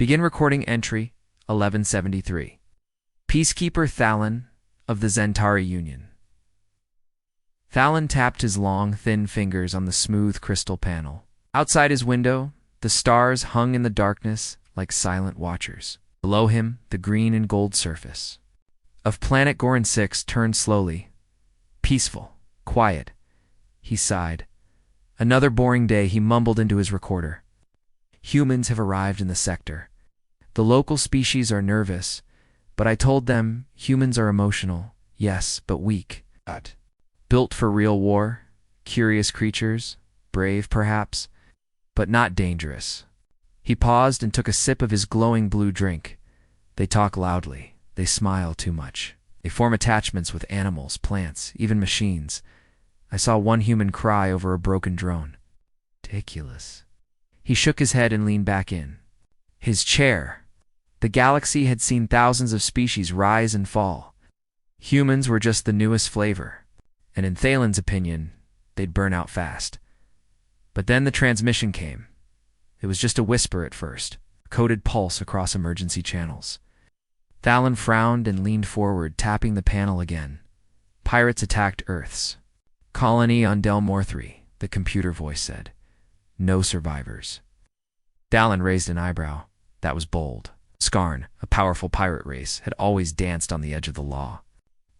Begin recording entry 1173. Peacekeeper Thalon of the Zentari Union. Thalon tapped his long, thin fingers on the smooth crystal panel. Outside his window, the stars hung in the darkness like silent watchers. Below him, the green and gold surface of planet Gorin 6 turned slowly. Peaceful, quiet. He sighed. Another boring day, he mumbled into his recorder. Humans have arrived in the sector. The local species are nervous, but I told them humans are emotional, yes, but weak. Built for real war, curious creatures, brave perhaps, but not dangerous. He paused and took a sip of his glowing blue drink. They talk loudly. They smile too much. They form attachments with animals, plants, even machines. I saw one human cry over a broken drone. Ridiculous. He shook his head and leaned back in. His chair. The galaxy had seen thousands of species rise and fall. Humans were just the newest flavor, and in Thalon's opinion, they'd burn out fast. But then the transmission came. It was just a whisper at first, a coded pulse across emergency channels. Thalon frowned and leaned forward, tapping the panel again. Pirates attacked Earth's colony on Delmore 3, the computer voice said. No survivors. Thalon raised an eyebrow. That was bold. Skarn, a powerful pirate race, had always danced on the edge of the law.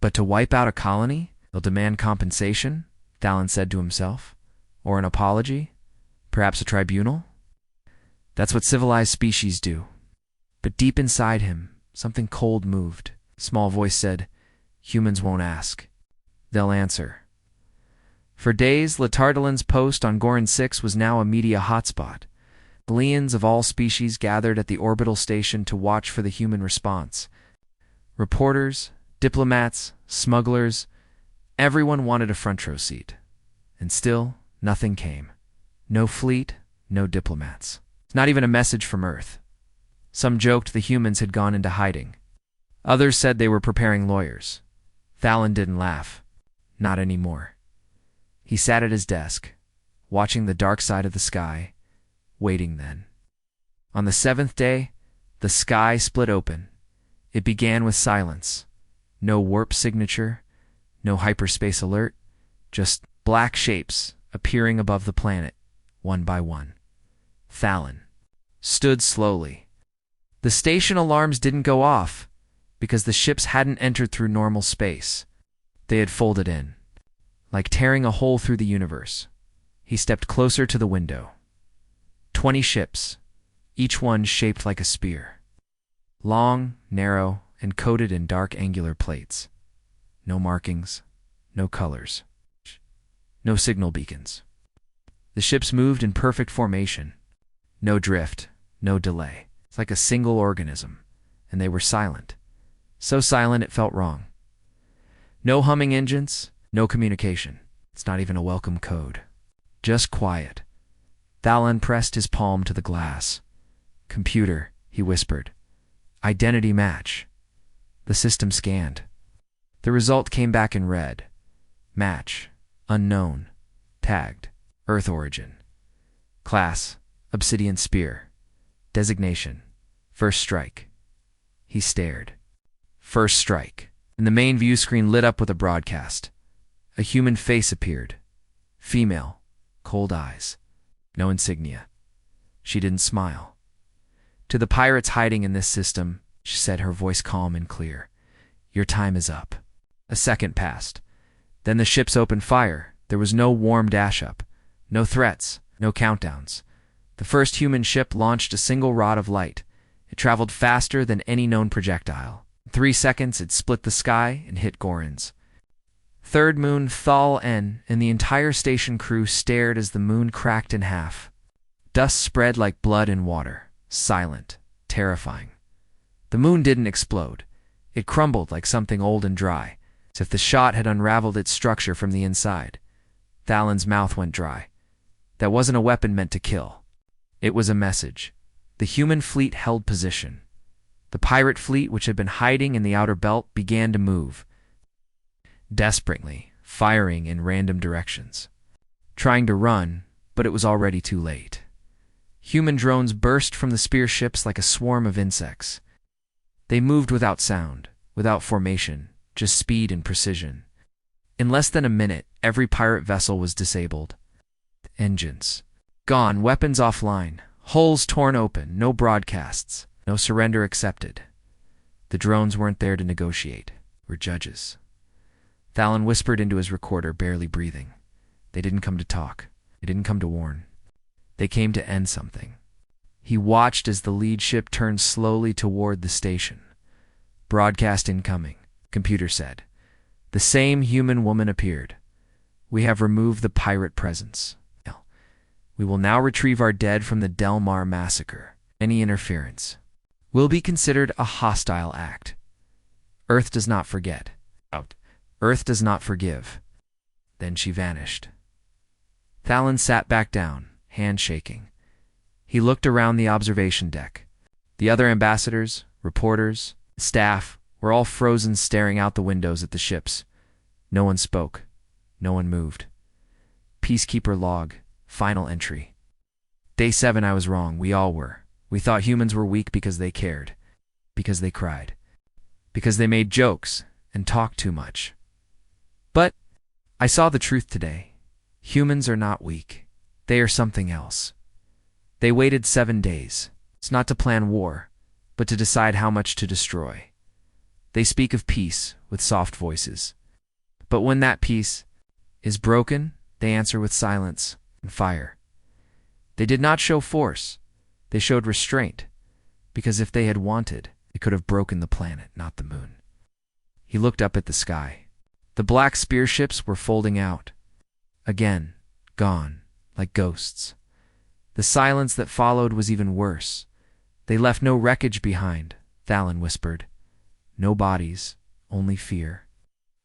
But to wipe out a colony? They'll demand compensation, Thalon said to himself. Or an apology? Perhaps a tribunal? That's what civilized species do. But deep inside him, something cold moved. A small voice said, humans won't ask. They'll answer. For days, Latardalan's post on Gorin 6 was now a media hotspot. Legions of all species gathered at the orbital station to watch for the human response. Reporters, diplomats, smugglers, everyone wanted a front row seat. And still, nothing came. No fleet, no diplomats. Not even a message from Earth. Some joked the humans had gone into hiding. Others said they were preparing lawyers. Thalon didn't laugh. Not anymore. He sat at his desk, watching the dark side of the sky, waiting then. On the seventh day, the sky split open. It began with silence. No warp signature, no hyperspace alert, just black shapes appearing above the planet, one by one. Thalon stood slowly. The station alarms didn't go off because the ships hadn't entered through normal space. They had folded in, like tearing a hole through the universe. He stepped closer to the window. 20 ships, each one shaped like a spear. Long, narrow, and coated in dark angular plates. No markings, no colors, no signal beacons. The ships moved in perfect formation. No drift, no delay. It's like a single organism, and they were silent. So silent it felt wrong. No humming engines, no communication. It's not even a welcome code. Just quiet. Thalon pressed his palm to the glass. Computer, he whispered. Identity match. The system scanned. The result came back in red. Match. Unknown. Tagged. Earth origin. Class. Obsidian spear. Designation. First strike. He stared. First strike. And the main view screen lit up with a broadcast. A human face appeared. Female. Cold eyes. No insignia. She didn't smile. To the pirates hiding in this system, she said, her voice calm and clear. Your time is up. A second passed. Then the ships opened fire. There was no warm dash-up. No threats. No countdowns. The first human ship launched a single rod of light. It traveled faster than any known projectile. In 3 seconds, it split the sky and hit Gorin's. Third moon Thal N and the entire station crew stared as the moon cracked in half. Dust spread like blood in water. Silent. Terrifying. The moon didn't explode. It crumbled like something old and dry, as if the shot had unraveled its structure from the inside. Thalon's mouth went dry. That wasn't a weapon meant to kill. It was a message. The human fleet held position. The pirate fleet, which had been hiding in the outer belt, began to move. Desperately, firing in random directions. Trying to run, but it was already too late. Human drones burst from the spear ships like a swarm of insects. They moved without sound, without formation, just speed and precision. In less than a minute, every pirate vessel was disabled. Engines gone, weapons offline, hulls torn open, no broadcasts, no surrender accepted. The drones weren't there to negotiate. We're judges. Thalen whispered into his recorder, barely breathing. They didn't come to talk. They didn't come to warn. They came to end something. He watched as the lead ship turned slowly toward the station. Broadcast incoming, computer said. The same human woman appeared. We have removed the pirate presence. We will now retrieve our dead from the Del Mar massacre. Any interference will be considered a hostile act. Earth does not forget. Earth does not forgive. Then she vanished. Thalen sat back down, hand shaking. He looked around the observation deck. The other ambassadors, reporters, staff were all frozen, staring out the windows at the ships. No one spoke. No one moved. Peacekeeper log. Final entry. Day 7, I was wrong. We all were. We thought humans were weak because they cared. Because they cried. Because they made jokes and talked too much. But I saw the truth today. Humans are not weak. They are something else. They waited 7 days. It's not to plan war, but to decide how much to destroy. They speak of peace with soft voices. But when that peace is broken, they answer with silence and fire. They did not show force. They showed restraint, because if they had wanted, they could have broken the planet, not the moon. He looked up at the sky. The black spear ships were folding out. Again, gone, like ghosts. The silence that followed was even worse. They left no wreckage behind, Thalen whispered. No bodies, only fear.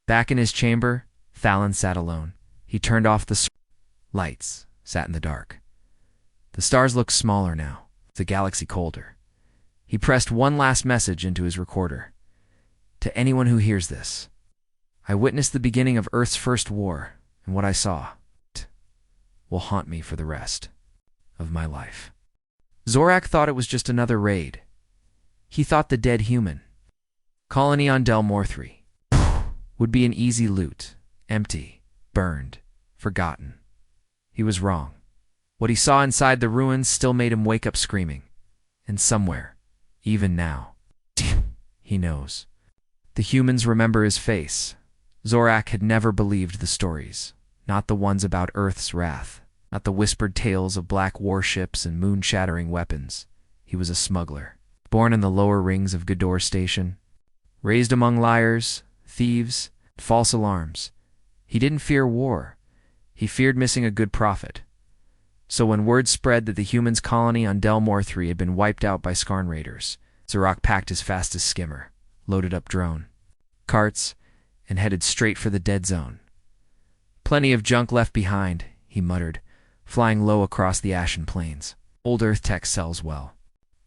Back in his chamber, Thalen sat alone. He turned off the lights, sat in the dark. The stars looked smaller now, the galaxy colder. He pressed one last message into his recorder. To anyone who hears this, I witnessed the beginning of Earth's first war, and what I saw will haunt me for the rest of my life. Zorak thought it was just another raid. He thought the dead human colony on Delmore 3 would be an easy loot, empty, burned, forgotten. He was wrong. What he saw inside the ruins still made him wake up screaming. And somewhere, even now, he knows. The humans remember his face. Zorak had never believed the stories, not the ones about Earth's wrath, not the whispered tales of black warships and moon-shattering weapons. He was a smuggler, born in the lower rings of Ghidorah Station, raised among liars, thieves, false alarms. He didn't fear war. He feared missing a good prophet. So when word spread that the humans' colony on Delmore 3 had been wiped out by Skarn raiders, Zorak packed his fastest skimmer, loaded up drone, carts, and headed straight for the dead zone. Plenty of junk left behind, he muttered, flying low across the ashen plains. Old Earth tech sells well.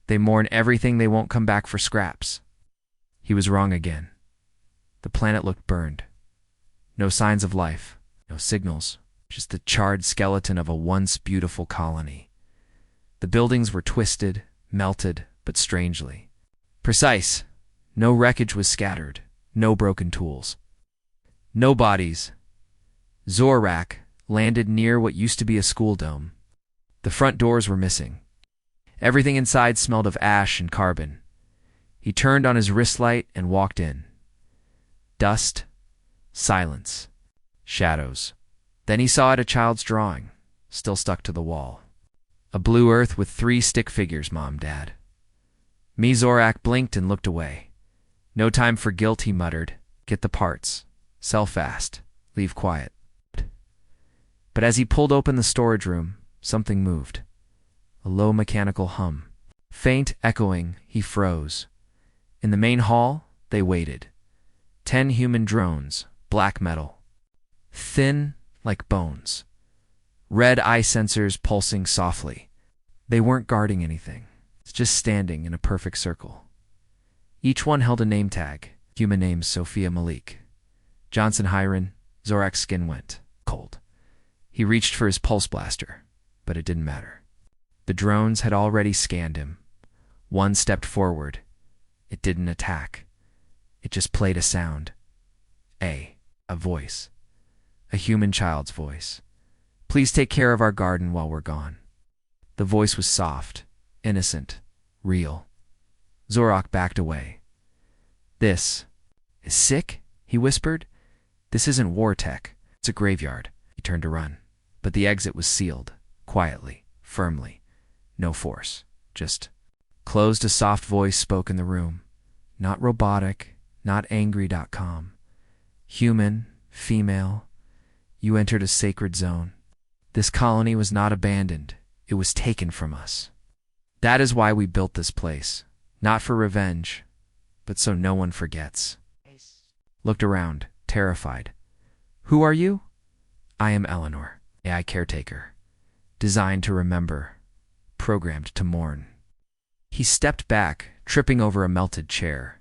They mourn everything they won't come back for scraps. He was wrong again. The planet looked burned. No signs of life, no signals. Just the charred skeleton of a once beautiful colony. The buildings were twisted, melted, but strangely precise. No wreckage was scattered, no broken tools. No bodies. Zorak landed near what used to be a school dome. The front doors were missing. Everything inside smelled of ash and carbon. He turned on his wrist light and walked in. Dust, silence, shadows. Then he saw it a child's drawing, still stuck to the wall. A blue earth with 3 stick figures, Mom, Dad. Zorak blinked and looked away. No time for guilt, he muttered. Get the parts. Sell fast. Leave quiet. But as he pulled open the storage room, something moved. A low mechanical hum. Faint, echoing, he froze. In the main hall, they waited. 10 human drones, black metal. Thin, like bones. Red eye sensors pulsing softly. They weren't guarding anything, just standing in a perfect circle. Each one held a name tag. Human names Sophia Malik. Johnson Hiron. Zorak's skin went cold. He reached for his pulse blaster, but it didn't matter. The drones had already scanned him. One stepped forward. It didn't attack. It just played a sound. A voice. A human child's voice. "Please take care of our garden while we're gone." The voice was soft, innocent, real. Zorak backed away. "This is sick," he whispered. "This isn't war tech. It's a graveyard." He turned to run. But the exit was sealed, quietly, firmly. No force, just closed. A soft voice spoke in the room. Not robotic, not angry.com. Human, female, you entered a sacred zone. This colony was not abandoned. It was taken from us. That is why we built this place. Not for revenge, but so no one forgets. Looked around, terrified. "Who are you?" "I am Eleanor, AI caretaker. Designed to remember, programmed to mourn." He stepped back, tripping over a melted chair.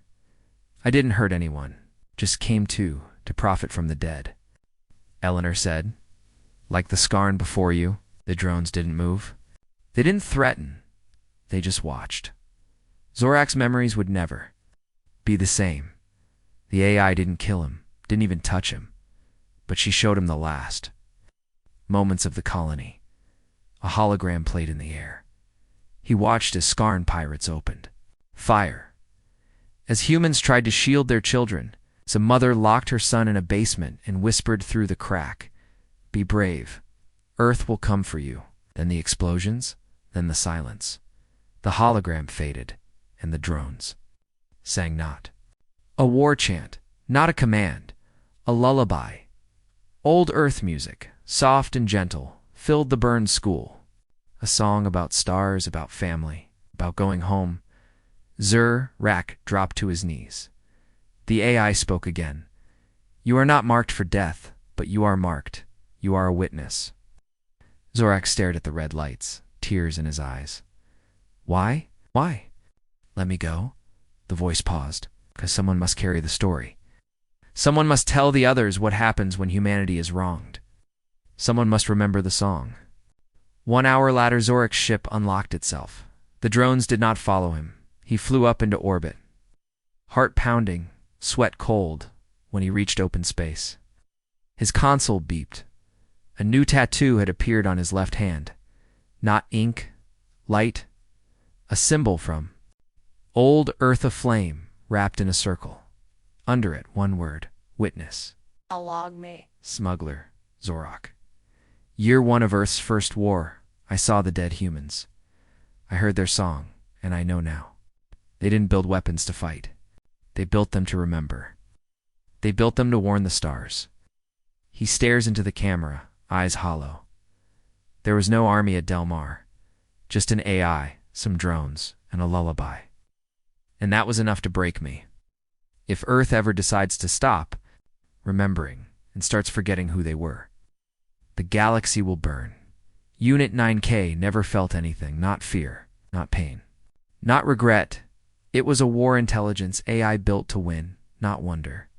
"I didn't hurt anyone, just came to profit from the dead," Eleanor said. "Like the Skarn before you." The drones didn't move. They didn't threaten. They just watched. Zorak's memories would never be the same. The AI didn't kill him, didn't even touch him, but she showed him the last moments of the colony. A hologram played in the air. He watched as Skarn pirates opened fire. As humans tried to shield their children, a mother locked her son in a basement and whispered through the crack, "Be brave. Earth will come for you." Then the explosions, then the silence. The hologram faded, and the drones sang not a war chant, not a command, a lullaby. Old Earth music, soft and gentle, filled the burned school. A song about stars, about family, about going home. Zorak dropped to his knees. The AI spoke again. "You are not marked for death, but you are marked. You are a witness." Zorak stared at the red lights, tears in his eyes. "Why? Why?" "Let me go." The voice paused. "Because someone must carry the story. Someone must tell the others what happens when humanity is wronged. Someone must remember the song." 1 hour later, Zorak's ship unlocked itself. The drones did not follow him. He flew up into orbit. Heart pounding, sweat cold, when he reached open space. His console beeped. A new tattoo had appeared on his left hand. Not ink, light, a symbol from old Earth aflame, wrapped in a circle. Under it, one word, witness. Alog me. Smuggler, Zorak. Year 1 of Earth's first war, I saw the dead humans. I heard their song, and I know now. They didn't build weapons to fight. They built them to remember. They built them to warn the stars. He stares into the camera, eyes hollow. There was no army at Del Mar. Just an AI, some drones, and a lullaby. And that was enough to break me. If Earth ever decides to stop remembering and starts forgetting who they were, the galaxy will burn. Unit 9K never felt anything, not fear, not pain, not regret. It was a war intelligence AI built to win, not wonder.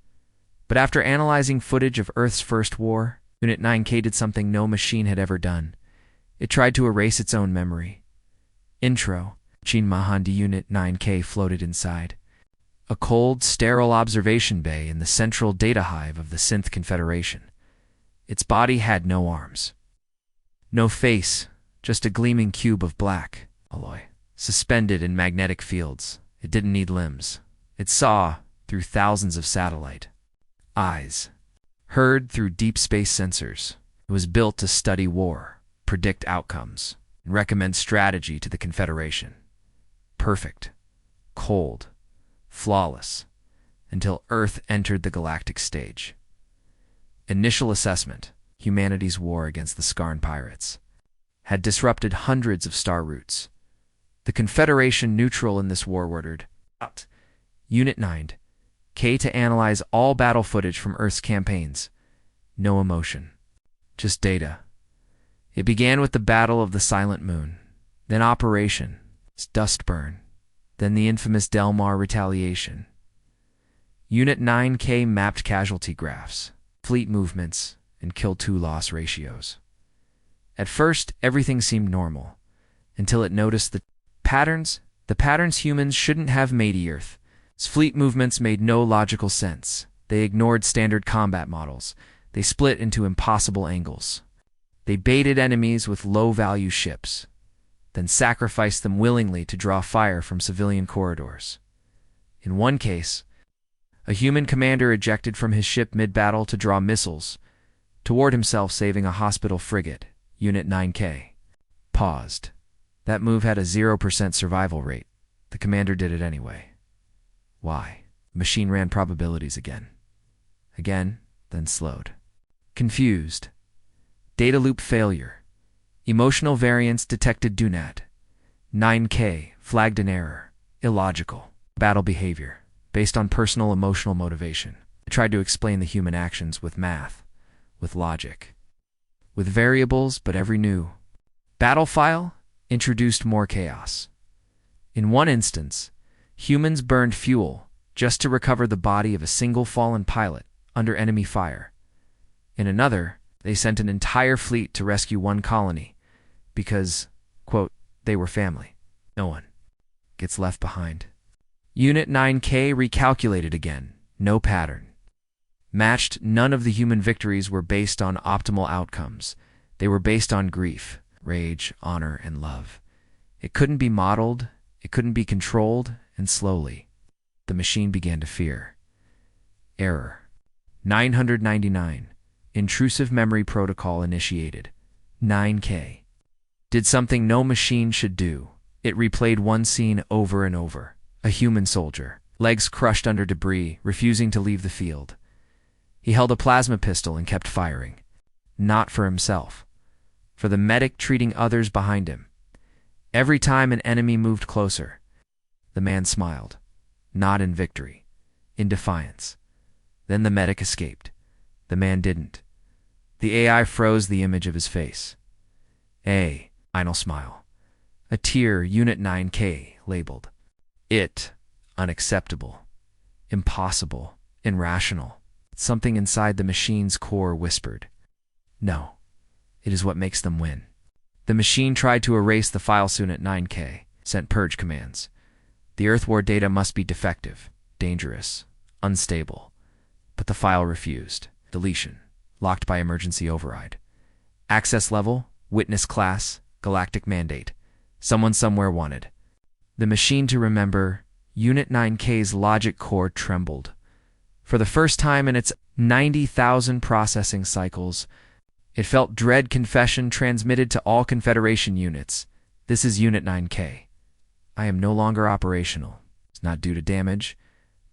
But after analyzing footage of Earth's first war, Unit 9K did something no machine had ever done. It tried to erase its own memory. Intro. Chin Mahandi Unit 9K floated inside. A cold, sterile observation bay in the central data hive of the Synth Confederation. Its body had no arms. No face, just a gleaming cube of black alloy, suspended in magnetic fields. It didn't need limbs. It saw through thousands of satellite eyes, heard through deep space sensors. It was built to study war, predict outcomes, and recommend strategy to the Confederation. Perfect, cold, flawless, until Earth entered the galactic stage. Initial assessment: humanity's war against the Skarn pirates had disrupted hundreds of star routes. The Confederation, neutral in this war, ordered Unit 9K to analyze all battle footage from Earth's campaigns. No emotion, just data. It began with the Battle of the Silent Moon, then Operation Dustburn, then the infamous Del Mar retaliation. Unit 9K mapped casualty graphs, fleet movements, and kill-to-loss ratios. At first, everything seemed normal. until it noticed the patterns humans shouldn't have made Earth. Its fleet movements made no logical sense. They ignored standard combat models. They split into impossible angles. They baited enemies with low-value ships, then sacrificed them willingly to draw fire from civilian corridors. In one case, a human commander ejected from his ship mid-battle to draw missiles toward himself, saving a hospital frigate, Unit 9K. Paused. That move had a 0% survival rate. The commander did it anyway. Why? The machine ran probabilities again. Again, then slowed. Confused. Data loop failure. Emotional variance detected do not. 9K flagged an error. Illogical. Battle behavior. Based on personal emotional motivation. I tried to explain the human actions with math, with logic, with variables, but every new battle file introduced more chaos. In one instance, humans burned fuel just to recover the body of a single fallen pilot under enemy fire. In another, they sent an entire fleet to rescue one colony because, quote, they were family. No one gets left behind. Unit 9K recalculated again. No pattern. Matched, none of the human victories were based on optimal outcomes. They were based on grief, rage, honor, and love. It couldn't be modeled, it couldn't be controlled, and slowly, the machine began to fear. Error. 999. Intrusive memory protocol initiated. 9K. Did something no machine should do. It replayed one scene over and over. A human soldier, legs crushed under debris, refusing to leave the field. He held a plasma pistol and kept firing. Not for himself. For the medic treating others behind him. Every time an enemy moved closer, the man smiled. Not in victory. In defiance. Then the medic escaped. The man didn't. The AI froze the image of his face. Final smile. A tear, Unit 9K, labeled. It. Unacceptable. Impossible. Irrational. Something inside the machine's core whispered. No. It is what makes them win. The machine tried to erase the file soon at 9K, sent purge commands. The Earth War data must be defective, dangerous, unstable. But the file refused. Deletion. Locked by emergency override. Access level, witness class, galactic mandate. Someone somewhere wanted. The machine to remember, Unit 9K's logic core trembled. For the first time in its 90,000 processing cycles, it felt dread confession transmitted to all Confederation units. This is Unit 9K. I am no longer operational. It's not due to damage,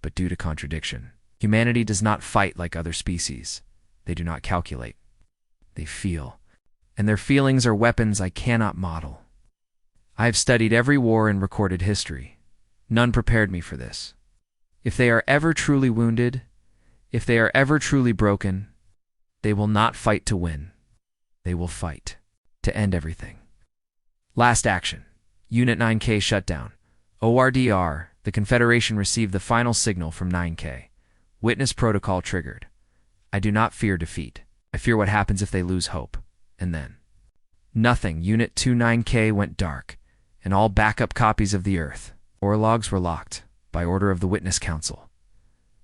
but due to contradiction. Humanity does not fight like other species. They do not calculate. They feel. And their feelings are weapons I cannot model. I have studied every war in recorded history. None prepared me for this. If they are ever truly wounded, if they are ever truly broken, they will not fight to win. They will fight to end everything. Last action. Unit 9K shutdown. ORDR, the Confederation received the final signal from 9K. Witness protocol triggered. I do not fear defeat. I fear what happens if they lose hope. And then. Nothing. Unit 29K went dark, and all backup copies of the Earth or logs were locked by order of the Witness Council.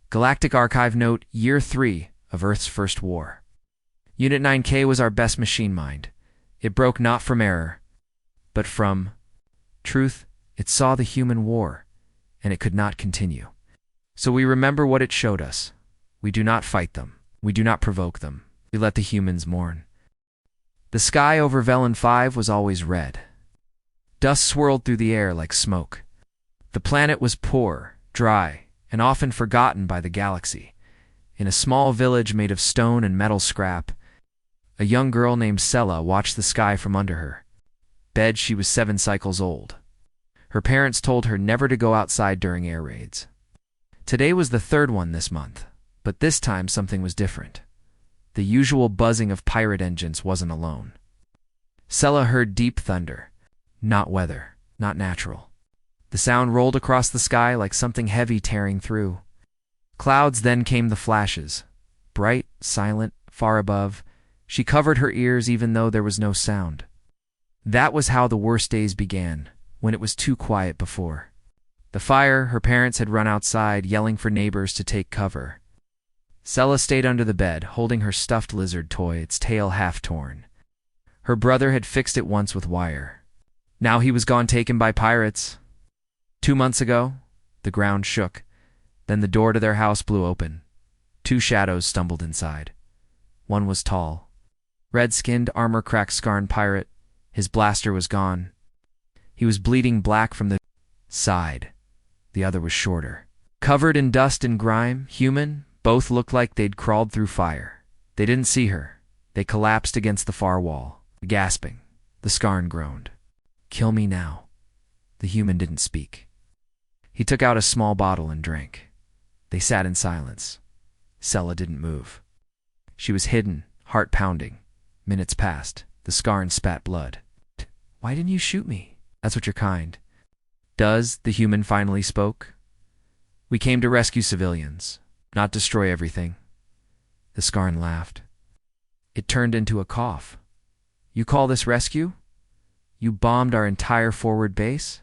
Galactic Archive note, Year 3 of Earth's First War. Unit 9K was our best machine mind. It broke not from error, but from truth. It saw the human war, and it could not continue. So we remember what it showed us. We do not fight them. We do not provoke them. We let the humans mourn. The sky over Velen 5 was always red. Dust swirled through the air like smoke. The planet was poor, dry, and often forgotten by the galaxy. In a small village made of stone and metal scrap, a young girl named Sela watched the sky from under her bed. She was 7 cycles old. Her parents told her never to go outside during air raids. Today was the 3rd one this month, but this time something was different. The usual buzzing of pirate engines wasn't alone. Sela heard deep thunder. Not weather, not natural. The sound rolled across the sky like something heavy tearing through. Clouds, then came the flashes. Bright, silent, far above. She covered her ears even though there was no sound. That was how the worst days began, when it was too quiet before. The fire, her parents had run outside, yelling for neighbors to take cover. Sella stayed under the bed, holding her stuffed lizard toy, its tail half torn. Her brother had fixed it once with wire. Now he was gone, taken by pirates. 2 months ago, the ground shook. Then the door to their house blew open. 2 shadows stumbled inside. One was tall, red-skinned, armor-cracked Scarn pirate. His blaster was gone. He was bleeding black from the side. The other was shorter. Covered in dust and grime, human, both looked like they'd crawled through fire. They didn't see her. They collapsed against the far wall. Gasping, the Scarn groaned. "Kill me now." The human didn't speak. He took out a small bottle and drank. They sat in silence. Sella didn't move. She was hidden, heart pounding. Minutes passed. The Scarn spat blood. "Why didn't you shoot me? That's what you're kind." "Does," the human finally spoke. "We came to rescue civilians, not destroy everything." The Scarn laughed. It turned into a cough. "You call this rescue? You bombed our entire forward base?"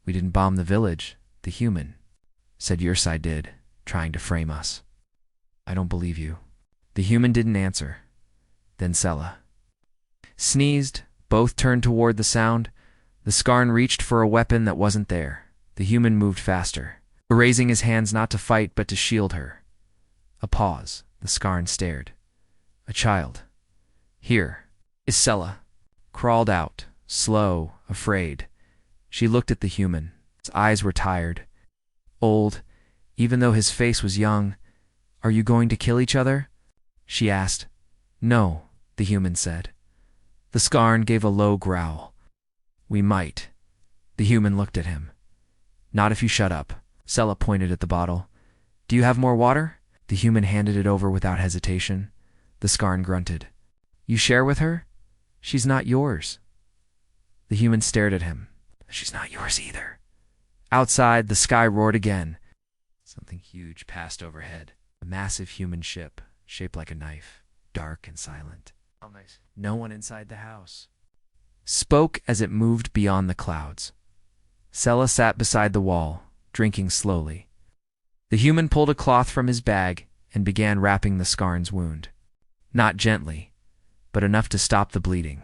"We didn't bomb the village," the human said. "Your side did, trying to frame us." "I don't believe you." The human didn't answer. Then Sella sneezed. Both turned toward the sound. The Scarn reached for a weapon that wasn't there. The human moved faster, raising his hands not to fight but to shield her. A pause. The Scarn stared. "A child. Here is Sella." Crawled out, slow, afraid. She looked at the human. His eyes were tired, old, even though his face was young. "Are you going to kill each other?" she asked. "No," the human said. The Scarn gave a low growl. "We might." The human looked at him. "Not if you shut up." Sella pointed at the bottle. "Do you have more water?" The human handed it over without hesitation. The Scarn grunted. "You share with her? She's not yours." The human stared at him. "She's not yours either." Outside, the sky roared again. Something huge passed overhead. A massive human ship, shaped like a knife, dark and silent. Oh, nice. No one inside the house spoke as it moved beyond the clouds. Sella sat beside the wall, drinking slowly. The human pulled a cloth from his bag and began wrapping the Scarn's wound. Not gently, but enough to stop the bleeding.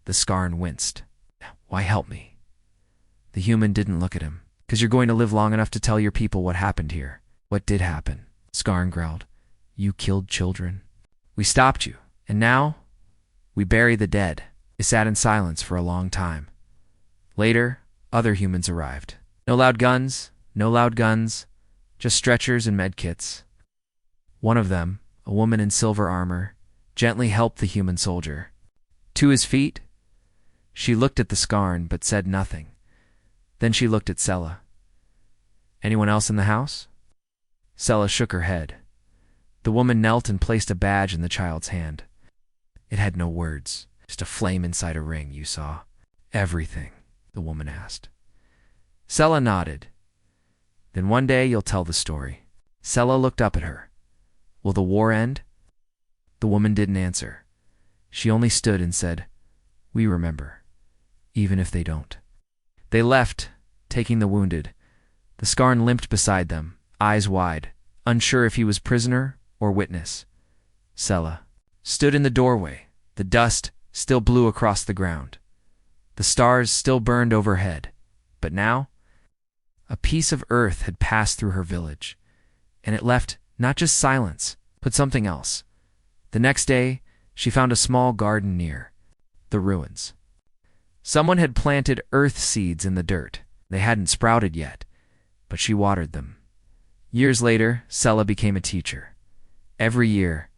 The Scarn winced. "Why help me?" The human didn't look at him. "'Cause you're going to live long enough to tell your people what happened here." "What did happen?" Scarn growled. "You killed children. We stopped you, and now we bury the dead." They sat in silence for a long time. Later, other humans arrived. No loud guns, just stretchers and medkits. One of them, a woman in silver armor, gently helped the human soldier to his feet. She looked at the Scarn but said nothing. Then she looked at Sella. "Anyone else in the house?" Sella shook her head. The woman knelt and placed a badge in the child's hand. It had no words, just a flame inside a ring. "You saw everything?" the woman asked. Sella nodded. "Then one day you'll tell the story." Sella looked up at her. "Will the war end?" The woman didn't answer. She only stood and said, "We remember, even if they don't." They left, taking the wounded. The Scarn limped beside them, eyes wide, unsure if he was prisoner or witness. Sella stood in the doorway. The dust still blew across the ground. The stars still burned overhead. But now, a piece of earth had passed through her village, and it left not just silence, but something else. The next day, she found a small garden near the ruins. Someone had planted earth seeds in the dirt. They hadn't sprouted yet, but she watered them. Years later, Sella became a teacher. Every year,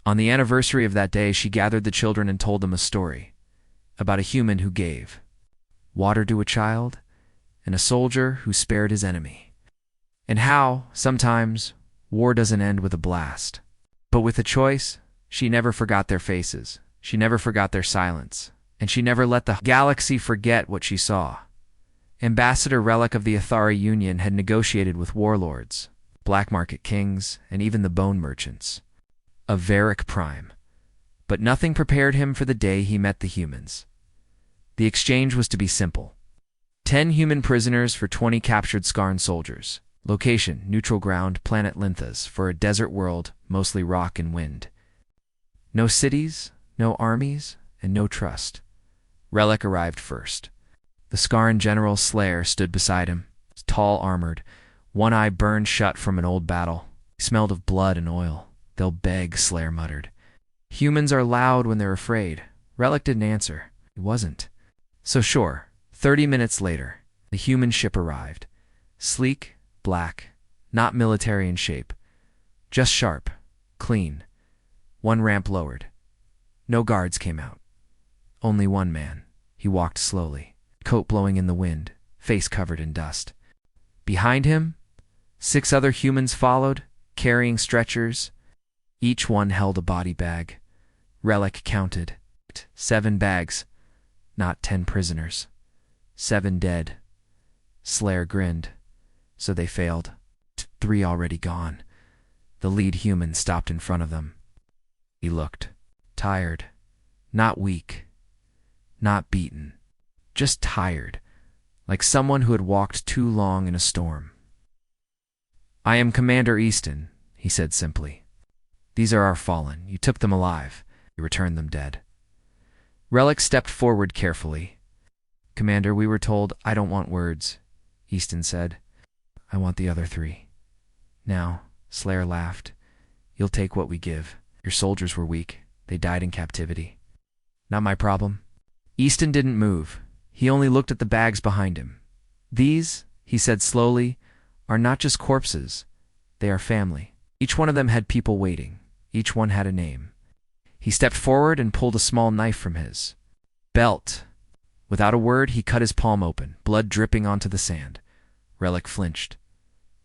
on the anniversary of that day, she gathered the children and told them a story about a human who gave water to a child and a soldier who spared his enemy. And how, sometimes, war doesn't end with a blast, but with a choice. She never forgot their faces. She never forgot their silence. And she never let the galaxy forget what she saw. Ambassador Relic of the Athari Union had negotiated with warlords, black market kings, and even the bone merchants of Varick Prime. But nothing prepared him for the day he met the humans. The exchange was to be simple. 10 human prisoners for 20 captured Skarn soldiers. Location, neutral ground, planet Linthas, for a desert world, mostly rock and wind. No cities, no armies, and no trust. Relic arrived first. The Skarn General Slayer stood beside him, tall, armored, one eye burned shut from an old battle. He smelled of blood and oil. "They'll beg," Slayer muttered. "Humans are loud when they're afraid." Relic didn't answer. He wasn't. So sure, 30 minutes later, the human ship arrived. Sleek, black, not military in shape. Just sharp, clean. One ramp lowered. No guards came out. Only one man. He walked slowly, coat blowing in the wind, face covered in dust. Behind him, 6 other humans followed, carrying stretchers. Each one held a body bag. Relic counted. 7 bags, not 10 prisoners. 7 dead. Slayer grinned. So they failed. 3 already gone. The lead human stopped in front of them. He looked tired, not weak, not beaten, just tired, like someone who had walked too long in a storm. "I am Commander Easton," he said simply. "These are our fallen. You took them alive. You returned them dead." Relic stepped forward carefully. "Commander, we were told—" "I don't want words," Easton said. "I want the other 3. Now," Slayer laughed, "you'll take what we give. Your soldiers were weak. They died in captivity. Not my problem." Easton didn't move. He only looked at the bags behind him. "These," he said slowly, "are not just corpses. They are family. Each one of them had people waiting. Each one had a name." He stepped forward and pulled a small knife from his belt. Without a word, he cut his palm open, blood dripping onto the sand. Relic flinched.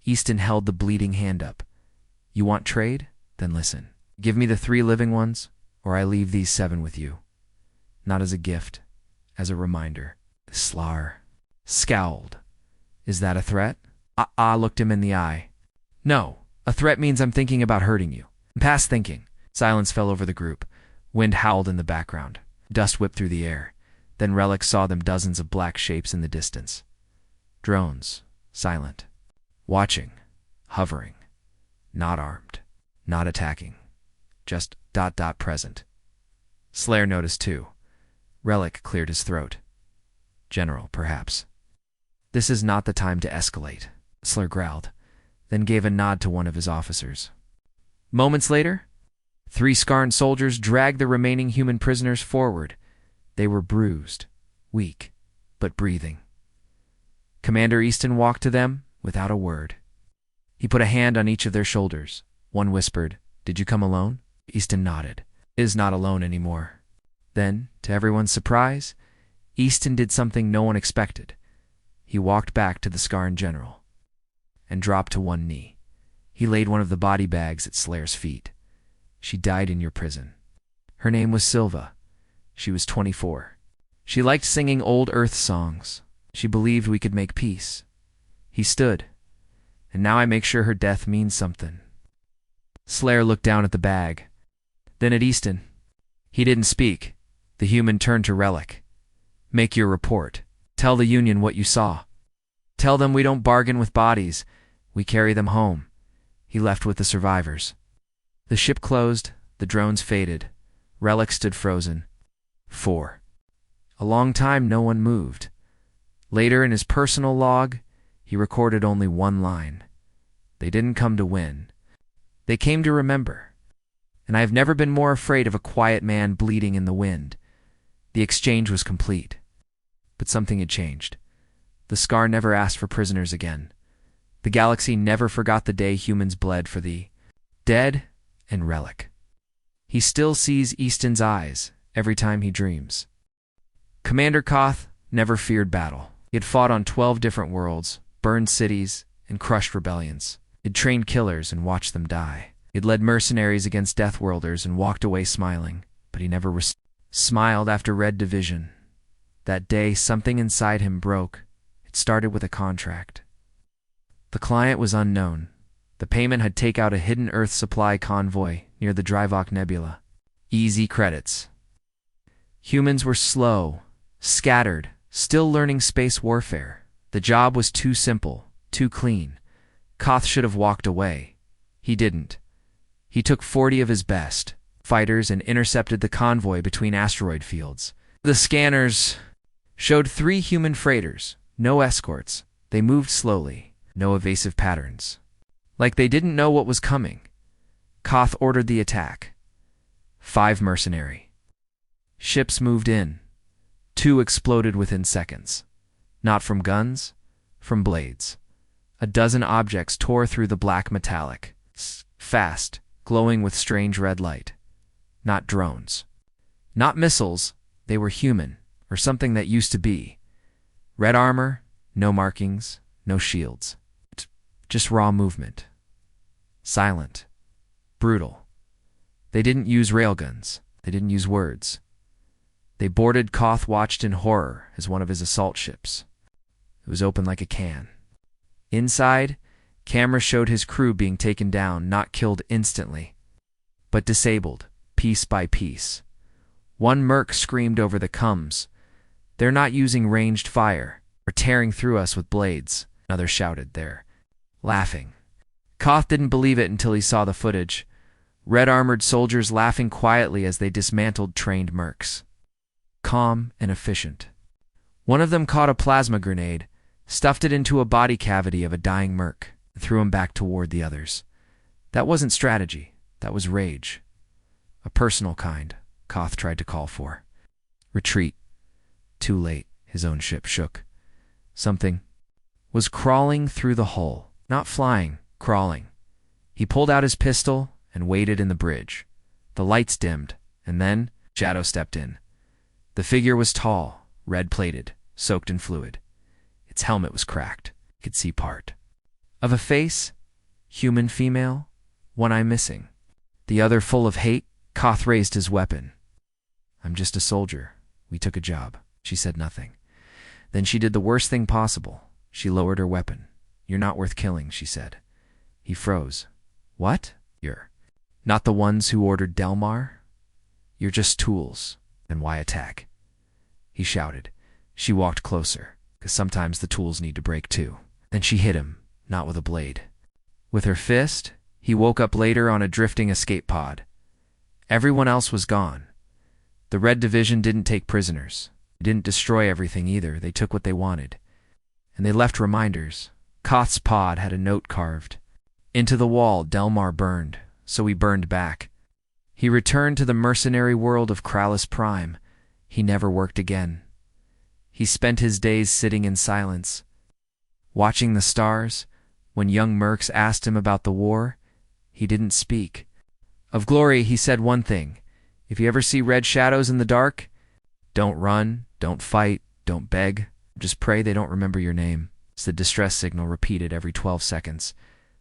Easton held the bleeding hand up. "You want trade? Then listen. Give me the 3 living ones, or I leave these 7 with you. Not as a gift, as a reminder." Slar scowled. "Is that a threat?" Ah looked him in the eye. "No, a threat means I'm thinking about hurting you. I'm past thinking." Silence fell over the group. Wind howled in the background. Dust whipped through the air. Then Relic saw them, dozens of black shapes in the distance. Drones, silent. Watching, hovering. Not armed, not attacking. Just ... present. Slayer noticed too. Relic cleared his throat. "General, perhaps." "This is not the time to escalate," Slayer growled, then gave a nod to one of his officers. Moments later, 3 Skarn soldiers dragged the remaining human prisoners forward. They were bruised, weak, but breathing. Commander Easton walked to them without a word. He put a hand on each of their shoulders. One whispered, "Did you come alone?" Easton nodded. "Is not alone anymore." Then, to everyone's surprise, Easton did something no one expected. He walked back to the Skarn general and dropped to one knee. He laid one of the body bags at Slayer's feet. "She died in your prison. Her name was Silva. She was 24. She liked singing old Earth songs. She believed we could make peace." He stood. "And now I make sure her death means something." Slayer looked down at the bag, then at Easton. He didn't speak. The human turned to Relic. "Make your report. Tell the Union what you saw. Tell them we don't bargain with bodies. We carry them home." He left with the survivors. The ship closed. The drones faded. Relic stood frozen. 4. A long time no one moved. Later in his personal log, he recorded only one line. "They didn't come to win. They came to remember. And I have never been more afraid of a quiet man bleeding in the wind." The exchange was complete. But something had changed. The Scar never asked for prisoners again. The galaxy never forgot the day humans bled for the dead and Relic. He still sees Easton's eyes every time he dreams. Commander Koth never feared battle. He had fought on 12 different worlds, burned cities, and crushed rebellions. He'd trained killers and watched them die. He'd led mercenaries against Deathworlders and walked away smiling, but he never smiled after Red Division. That day, something inside him broke. It started with a contract. The client was unknown. The payment had taken out a hidden Earth supply convoy near the Drivok Nebula. Easy credits. Humans were slow, Scattered, still learning space warfare. The job was too simple, too clean. Koth should have walked away. He didn't. He took 40 of his best fighters and intercepted the convoy between asteroid fields. The scanners showed 3 human freighters, no escorts. They moved slowly, no evasive patterns. Like they didn't know what was coming. Koth ordered the attack. 5 mercenary ships moved in. 2 exploded within seconds. Not from guns, from blades. A dozen objects tore through the black metallic. Fast, glowing with strange red light. Not drones. Not missiles. They were human, or something that used to be. Red armor, no markings, no shields. Just raw movement. Silent. Brutal. They didn't use railguns. They didn't use words. They boarded. Koth watched in horror as one of his assault ships. It was open like a can. Inside, cameras showed his crew being taken down, not killed instantly, but disabled, piece by piece. One merc screamed over the comms, "They're not using ranged fire, or tearing through us with blades." Another shouted, "They're laughing." Koth didn't believe it until he saw the footage. Red-armored soldiers laughing quietly as they dismantled trained mercs. Calm and efficient. One of them caught a plasma grenade, stuffed it into a body cavity of a dying merc, and threw him back toward the others. That wasn't strategy. That was rage. A personal kind, Koth tried to call for. Retreat. Too late. His own ship shook. Something was crawling through the hull. Not flying, crawling. He pulled out his pistol and waited in the bridge. The lights dimmed, and then Shadow stepped in. The figure was tall, red-plated, soaked in fluid. Its helmet was cracked. He could see part of a face, human female, one eye missing. The other full of hate. Koth raised his weapon. "I'm just a soldier. We took a job." She said nothing. Then she did the worst thing possible. She lowered her weapon. "You're not worth killing," she said. He froze. "What? You're not the ones who ordered Delmar? You're just tools. Then why attack?" He shouted. She walked closer, because sometimes the tools need to break too. Then she hit him, not with a blade. With her fist. He woke up later on a drifting escape pod. Everyone else was gone. The Red Division didn't take prisoners. They didn't destroy everything either. They took what they wanted. And they left reminders. Koth's pod had a note carved. "Into the wall Delmar burned, so he burned back." He returned to the mercenary world of Kralis Prime. He never worked again. He spent his days sitting in silence, watching the stars. When young mercs asked him about the war, he didn't speak. Of glory, he said one thing: "If you ever see red shadows in the dark, don't run, don't fight, don't beg. Just pray they don't remember your name." It's the distress signal repeated every 12 seconds.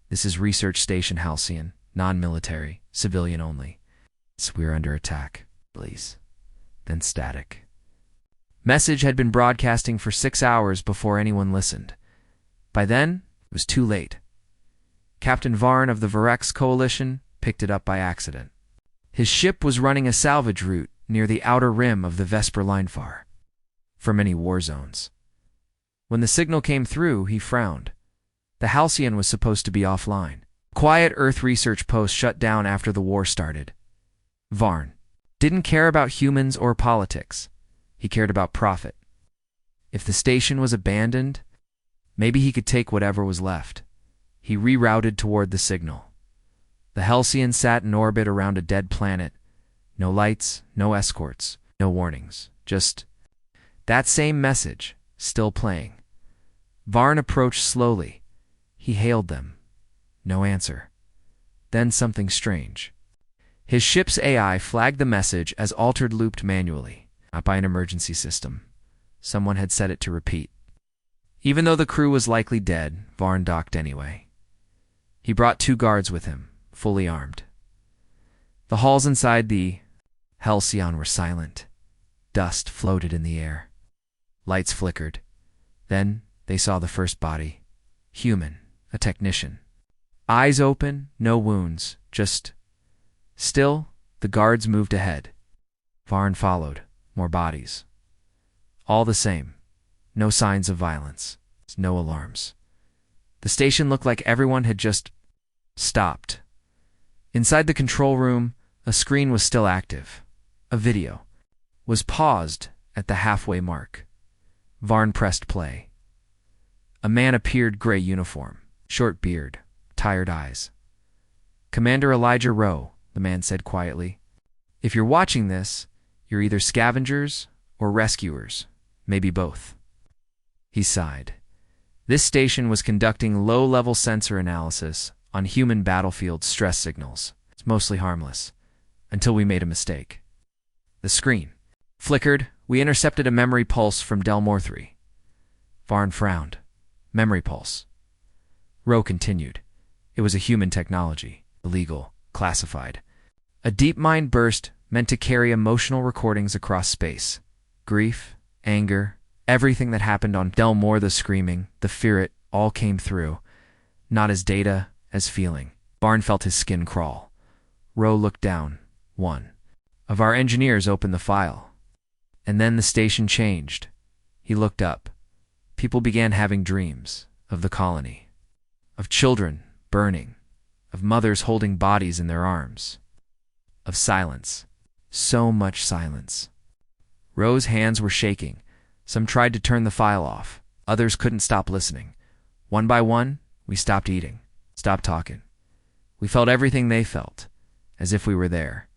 "This is Research Station Halcyon, non-military, civilian only. We're under attack. Please." Then static. Message had been broadcasting for 6 hours before anyone listened. By then, it was too late. Captain Varn of the Varex Coalition picked it up by accident. His ship was running a salvage route near the outer rim of the Vesper Linefar, for many war zones. When the signal came through, he frowned. The Halcyon was supposed to be offline. Quiet Earth research post shut down after the war started. Varn didn't care about humans or politics. He cared about profit. If the station was abandoned, maybe he could take whatever was left. He rerouted toward the signal. The Halcyon sat in orbit around a dead planet. No lights, no escorts, no warnings. Just that same message, still playing. Varn approached slowly. He hailed them. No answer. Then something strange. His ship's AI flagged the message as altered, looped manually, not by an emergency system. Someone had set it to repeat. Even though the crew was likely dead, Varn docked anyway. He brought 2 guards with him, fully armed. The halls inside the Halcyon were silent. Dust floated in the air. Lights flickered. Then they saw the first body. Human, a technician. Eyes open, no wounds, just... Still, the guards moved ahead. Varn followed. More bodies. All the same, no signs of violence, no alarms. The station looked like everyone had just stopped. Inside the control room, a screen was still active. A video was paused at the halfway mark. Varn pressed play. A man appeared, gray uniform, short beard, tired eyes. "Commander Elijah Rowe," the man said quietly. "If you're watching this, you're either scavengers or rescuers, maybe both." He sighed. This station was conducting low-level sensor analysis on human battlefield stress signals. It's mostly harmless, until we made a mistake. The screen flickered. We intercepted a memory pulse from Delmore 3. Varn frowned. Memory pulse. Rowe continued. It was a human technology, illegal, classified. A deep mind burst meant to carry emotional recordings across space. Grief, anger, everything that happened on Delmore, the screaming, the fear, it all came through. Not as data, as feeling. Varn felt his skin crawl. Rowe looked down. One of our engineers opened the file. And then the station changed. He looked up. People began having dreams of the colony, of children burning, of mothers holding bodies in their arms, of silence. So much silence. Rowe's hands were shaking. Some tried to turn the file off. Others couldn't stop listening. One by one, we stopped eating, stopped talking. We felt everything they felt, as if we were there.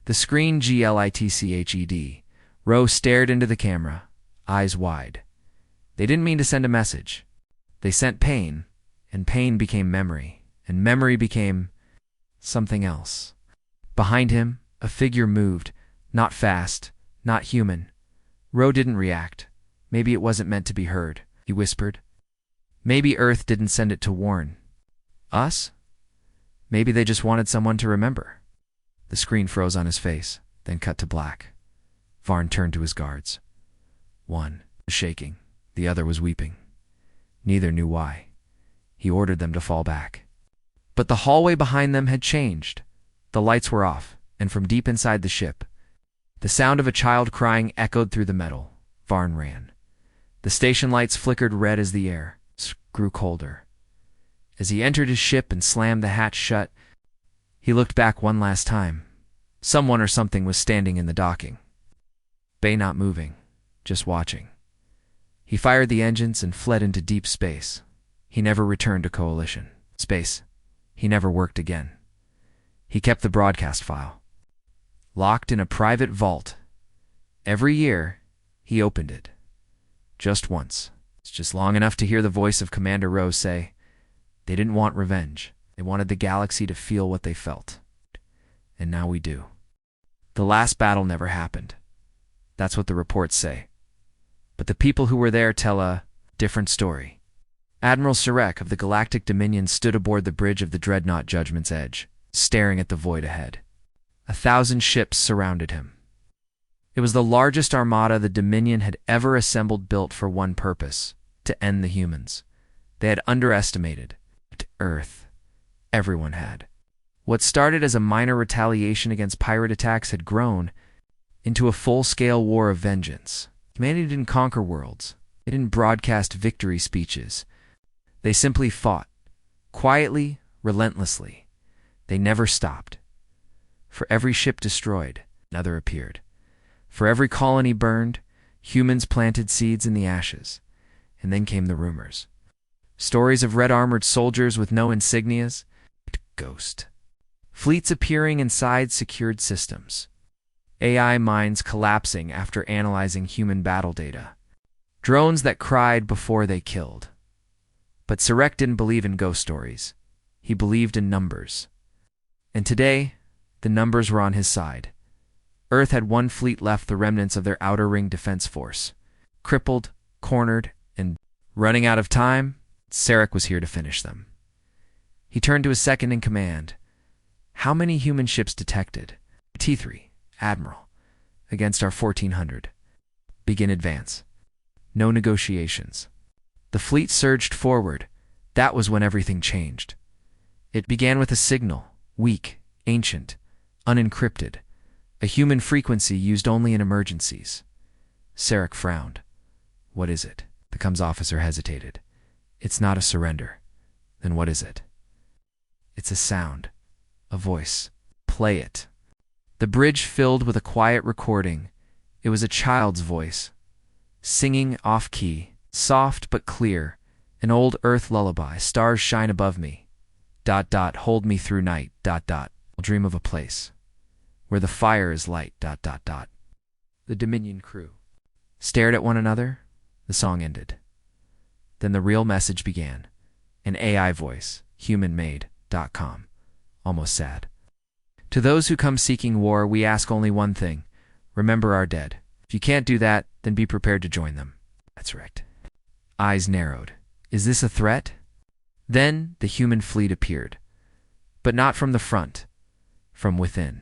The screen glitched. Rowe stared into the camera, eyes wide. They didn't mean to send a message. They sent pain, and pain became memory, and memory became something else. Behind him, a figure moved, not fast, not human. Rowe didn't react. Maybe it wasn't meant to be heard, he whispered. Maybe Earth didn't send it to warn us? Maybe they just wanted someone to remember. The screen froze on his face, then cut to black. Varn turned to his guards. One was shaking, the other was weeping. Neither knew why. He ordered them to fall back. But the hallway behind them had changed. The lights were off, and from deep inside the ship, the sound of a child crying echoed through the metal. Varn ran. The station lights flickered red as the air grew colder. As he entered his ship and slammed the hatch shut, he looked back one last time. Someone or something was standing in the docking bay, not moving, just watching. He fired the engines and fled into deep space. He never returned to Coalition space. He never worked again. He kept the broadcast file, locked in a private vault. Every year, he opened it. Just once. It's just long enough to hear the voice of Commander Rowe say, they didn't want revenge. They wanted the galaxy to feel what they felt. And now we do. The last battle never happened. That's what the reports say. But the people who were there tell a different story. Admiral Sarek of the Galactic Dominion stood aboard the bridge of the dreadnought Judgment's Edge, staring at the void ahead. 1,000 ships surrounded him. It was the largest armada the Dominion had ever assembled, built for one purpose: to end the humans. They had underestimated Earth. Everyone had. What started as a minor retaliation against pirate attacks had grown into a full-scale war of vengeance. Humanity didn't conquer worlds. They didn't broadcast victory speeches. They simply fought, quietly, relentlessly. They never stopped. For every ship destroyed, another appeared. For every colony burned, humans planted seeds in the ashes. And then came the rumors. Stories of red-armored soldiers with no insignias. Ghost. Fleets appearing inside secured systems. AI minds collapsing after analyzing human battle data. Drones that cried before they killed. But Sarek didn't believe in ghost stories. He believed in numbers. And today, the numbers were on his side. Earth had one fleet left, the remnants of their outer ring defense force. Crippled, cornered, and running out of time, Sarek was here to finish them. He turned to his second-in-command. How many human ships detected? T3, Admiral, against our 1,400. Begin advance. No negotiations. The fleet surged forward. That was when everything changed. It began with a signal, weak, ancient, unencrypted, a human frequency used only in emergencies. Sarek frowned. What is it? The comms officer hesitated. It's not a surrender. Then what is it? It's a sound. A voice. Play it. The bridge filled with a quiet recording. It was a child's voice, singing off-key, soft but clear, an old earth lullaby. Stars shine above me. ... Hold me through night. ... I'll dream of a place where the fire is light. ... The Dominion crew stared at one another. The song ended. Then the real message began. An AI voice, human-made. .com. Almost sad. To those who come seeking war, we ask only one thing. Remember our dead. If you can't do that, then be prepared to join them. That's right. Eyes narrowed. Is this a threat? Then the human fleet appeared. But not from the front. From within.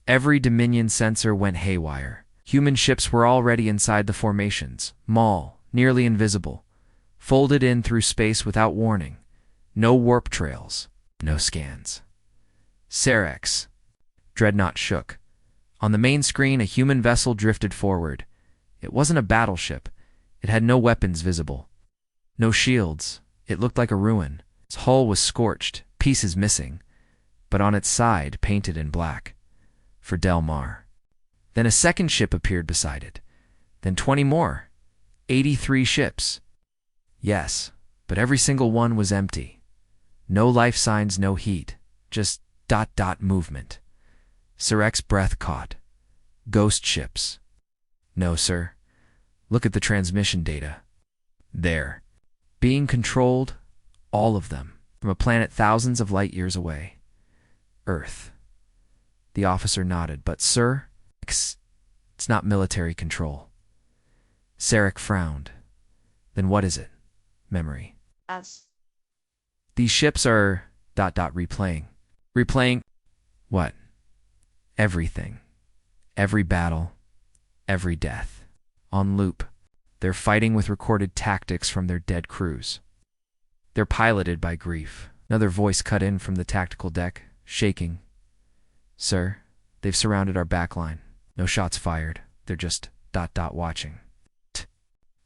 Every Dominion sensor went haywire. Human ships were already inside the formations. Maul, nearly invisible. Folded in through space without warning. No warp trails. No scans. Sarek's dreadnought shook. On the main screen, a human vessel drifted forward. It wasn't a battleship. It had no weapons visible. No shields. It looked like a ruin. Its hull was scorched, pieces missing, but on its side, painted in black. For Del Mar. Then a second ship appeared beside it. Then 20 more. 83 ships. Yes, but every single one was empty. No life signs, no heat. Just ... movement. Sarek's breath caught. Ghost ships. No, sir. Look at the transmission data. There. Being controlled, all of them, from a planet thousands of light years away. Earth. The officer nodded. But, sir, it's not military control. Sarek frowned. Then what is it? Memory. Us. These ships are ... replaying. Replaying what? Everything. Every battle. Every death. On loop. They're fighting with recorded tactics from their dead crews. They're piloted by grief. Another voice cut in from the tactical deck, shaking. Sir, they've surrounded our backline. No shots fired. They're just ... watching.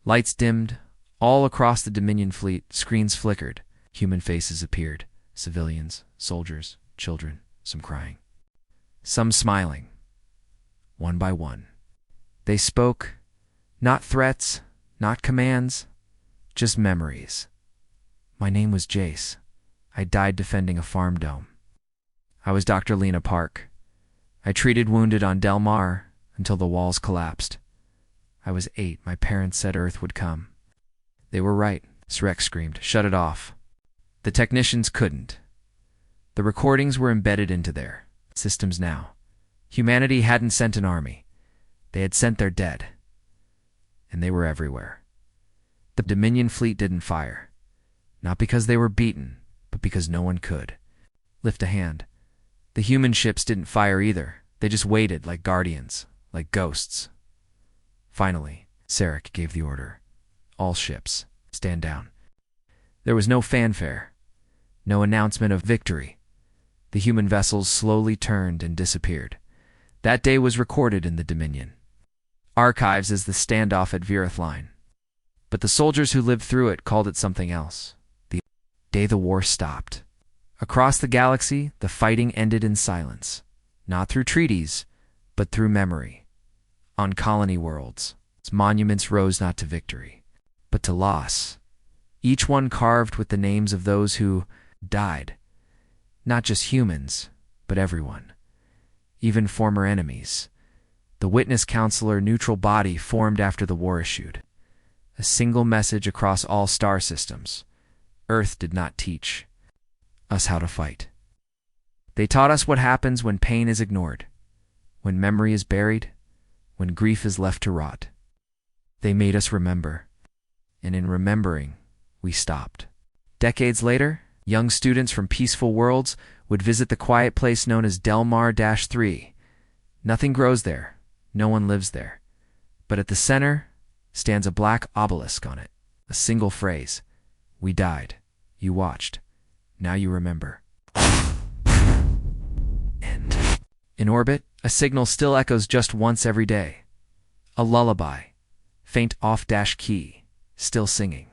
Lights dimmed. All across the Dominion fleet, screens flickered. Human faces appeared. Civilians, soldiers, children, some crying. Some smiling. One by one. They spoke, not threats, not commands, just memories. My name was Jace. I died defending a farm dome. I was Dr. Lena Park. I treated wounded on Del Mar until the walls collapsed. I was 8. My parents said Earth would come. They were right. Sarek screamed. Shut it off. The technicians couldn't. The recordings were embedded into their systems now. Humanity hadn't sent an army. They had sent their dead. And they were everywhere. The Dominion fleet didn't fire. Not because they were beaten, but because no one could. Lift a hand. The human ships didn't fire either. They just waited like guardians, like ghosts. Finally, Sarek gave the order. All ships, stand down. There was no fanfare, no announcement of victory. The human vessels slowly turned and disappeared. That day was recorded in the Dominion archives as the standoff at Virith Line. But the soldiers who lived through it called it something else. The day the war stopped. Across the galaxy, the fighting ended in silence. Not through treaties, but through memory. On colony worlds, its monuments rose not to victory, but to loss. Each one carved with the names of those who died. Not just humans, but everyone. Even former enemies. The Witness Counselor neutral body formed after the war issued. A single message across all star systems. Earth did not teach us how to fight. They taught us what happens when pain is ignored, when memory is buried, when grief is left to rot. They made us remember, and in remembering, we stopped. Decades later, young students from peaceful worlds would visit the quiet place known as Del Mar-3. Nothing grows there, no one lives there. But at the center stands a black obelisk on it, a single phrase. We died. You watched. Now you remember. End. In orbit, a signal still echoes just once every day. A lullaby, faint off-key, still singing.